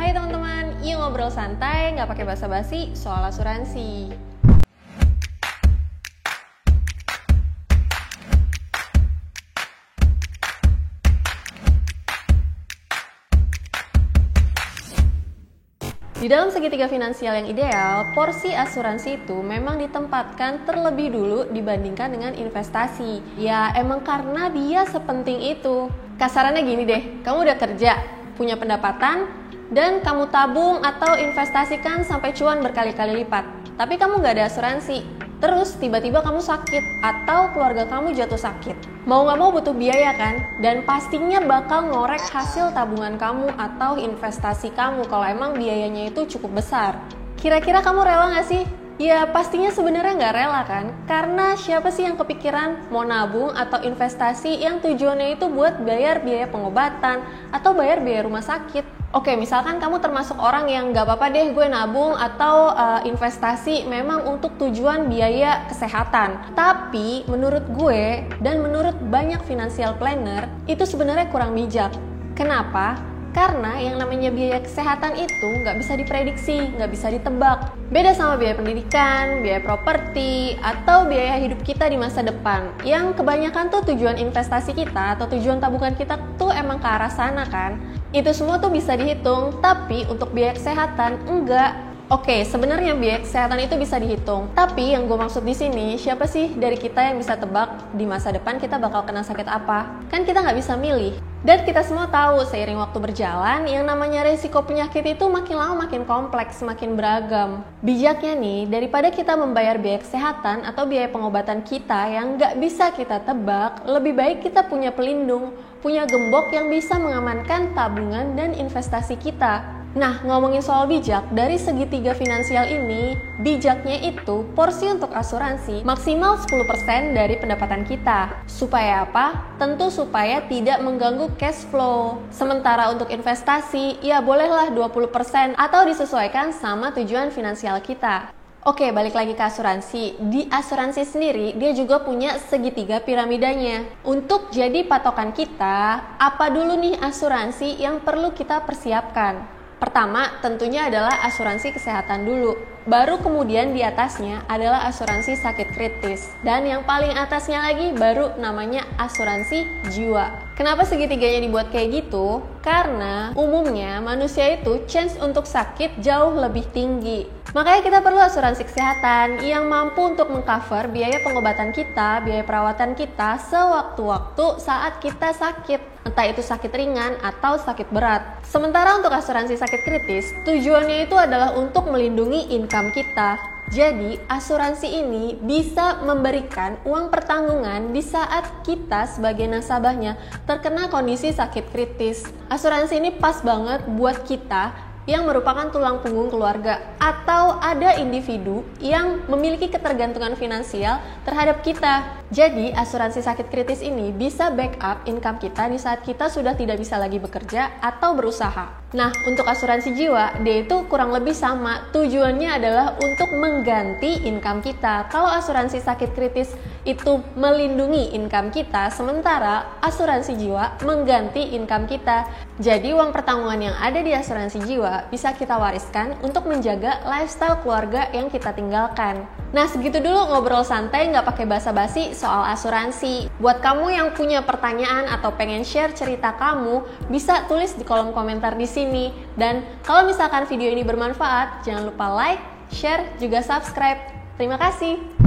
Hai teman-teman, yuk ngobrol santai, nggak pakai basa-basi soal asuransi. Di dalam segitiga finansial yang ideal, porsi asuransi itu memang ditempatkan terlebih dulu dibandingkan dengan investasi. Ya emang karena dia sepenting itu. Kasarannya gini deh, kamu udah kerja, punya pendapatan, dan kamu tabung atau investasikan sampai cuan berkali-kali lipat. Tapi kamu nggak ada asuransi. Terus tiba-tiba kamu sakit atau keluarga kamu jatuh sakit. Mau nggak mau butuh biaya kan? Dan pastinya bakal ngorek hasil tabungan kamu atau investasi kamu kalau emang biayanya itu cukup besar. Kira-kira kamu rela nggak sih? Ya pastinya sebenarnya nggak rela kan? Karena siapa sih yang kepikiran mau nabung atau investasi yang tujuannya itu buat bayar biaya pengobatan atau bayar biaya rumah sakit? Oke, misalkan kamu termasuk orang yang nggak apa-apa deh gue nabung atau investasi memang untuk tujuan biaya kesehatan. Tapi menurut gue dan menurut banyak financial planner itu sebenarnya kurang bijak. Kenapa? Karena yang namanya biaya kesehatan itu nggak bisa diprediksi, nggak bisa ditebak. Beda sama biaya pendidikan, biaya properti, atau biaya hidup kita di masa depan. Yang kebanyakan tuh tujuan investasi kita atau tujuan tabungan kita tuh emang ke arah sana kan. Itu semua tuh bisa dihitung, tapi untuk biaya kesehatan enggak. Oke, sebenarnya biaya kesehatan itu bisa dihitung. Tapi yang gue maksud di sini, siapa sih dari kita yang bisa tebak di masa depan kita bakal kena sakit apa? Kan kita nggak bisa milih. Dan kita semua tahu seiring waktu berjalan, yang namanya resiko penyakit itu makin lama makin kompleks, makin beragam. Bijaknya nih, daripada kita membayar biaya kesehatan atau biaya pengobatan kita yang nggak bisa kita tebak, lebih baik kita punya pelindung, punya gembok yang bisa mengamankan tabungan dan investasi kita. Nah, ngomongin soal bijak, dari segitiga finansial ini, bijaknya itu porsi untuk asuransi maksimal 10% dari pendapatan kita. Supaya apa? Tentu supaya tidak mengganggu cash flow. Sementara untuk investasi, ya bolehlah 20% atau disesuaikan sama tujuan finansial kita. Oke, balik lagi ke asuransi. Di asuransi sendiri, dia juga punya segitiga piramidanya. Untuk jadi patokan kita, apa dulu nih asuransi yang perlu kita persiapkan? Pertama, tentunya adalah asuransi kesehatan dulu. Baru kemudian di atasnya adalah asuransi sakit kritis. Dan yang paling atasnya lagi baru namanya asuransi jiwa. Kenapa segitiganya dibuat kayak gitu? Karena umumnya manusia itu chance untuk sakit jauh lebih tinggi. Makanya kita perlu asuransi kesehatan yang mampu untuk mengcover biaya pengobatan kita, biaya perawatan kita sewaktu-waktu saat kita sakit. Entah itu sakit ringan atau sakit berat. Sementara untuk asuransi sakit kritis, tujuannya itu adalah untuk melindungi income kita. Jadi, asuransi ini bisa memberikan uang pertanggungan di saat kita sebagai nasabahnya terkena kondisi sakit kritis. Asuransi ini pas banget buat kita yang merupakan tulang punggung keluarga atau ada individu yang memiliki ketergantungan finansial terhadap kita. Jadi, asuransi sakit kritis ini bisa backup income kita di saat kita sudah tidak bisa lagi bekerja atau berusaha. Nah, untuk asuransi jiwa, dia itu kurang lebih sama. Tujuannya adalah untuk mengganti income kita. Kalau asuransi sakit kritis itu melindungi income kita, sementara asuransi jiwa mengganti income kita. Jadi, uang pertanggungan yang ada di asuransi jiwa bisa kita wariskan untuk menjaga lifestyle keluarga yang kita tinggalkan. Nah, segitu dulu ngobrol santai nggak pakai basa-basi soal asuransi. Buat kamu yang punya pertanyaan atau pengen share cerita kamu, bisa tulis di kolom komentar di sini. Dan kalau misalkan video ini bermanfaat, jangan lupa like, share, juga subscribe. Terima kasih.